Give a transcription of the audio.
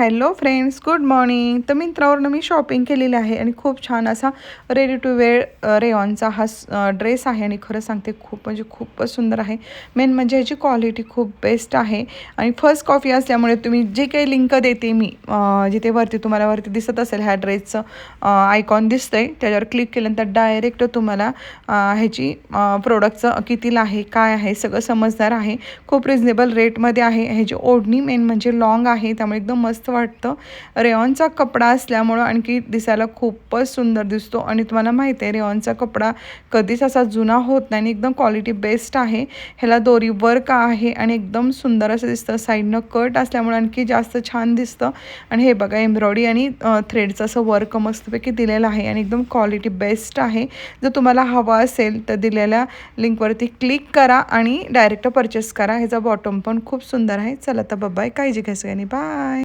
Hello friends, good morning. तर मिंत्रावरून मी shopping केलेली आहे आणि खूप छान असा रेडी टू वेअर रेयॉनचा हा ड्रेस आहे आणि खरं सांगते खूप म्हणजे खूपच सुंदर आहे. मेन म्हणजे ह्याची क्वालिटी खूप बेस्ट आहे आणि फर्स्ट कॉपी असल्यामुळे तुम्ही जे काही लिंक देते मी जिथे वरती तुम्हाला वरती दिसत असेल ह्या ड्रेसचं आयकॉन दिसतंय त्याच्यावर क्लिक केल्यानंतर डायरेक्ट तुम्हाला ह्याची प्रोडक्टचं कितीला आहे काय आहे सगळं समजणार आहे. खूप रिजनेबल रेटमध्ये आहे. ह्याची ओढणी मेन म्हणजे लॉंग आहे त्यामुळे एकदम मस्त वाटतं. रेयॉनचा कपडा असल्यामुळं आणखी दिसायला खूपच सुंदर दिसतो आणि तुम्हाला माहिती आहे रेयॉनचा कपडा कधीच असा जुना होत नाही आणि एकदम क्वालिटी बेस्ट आहे. ह्याला दोरी वर्क आहे आणि एकदम सुंदर असं दिसतं. साईडनं कट असल्यामुळे आणखी जास्त छान दिसतं आणि हे बघा एम्ब्रॉयडरी आणि थ्रेडचं असं वर्क मस्तपैकी दिलेलं आहे आणि एकदम क्वालिटी बेस्ट आहे. जर तुम्हाला हवा असेल तर दिलेल्या लिंकवरती क्लिक करा आणि डायरेक्ट परचेस करा. ह्याचा बॉटम पण खूप सुंदर आहे. चला तर बाय, काळजी घ्या सगळ्यांनी, बाय.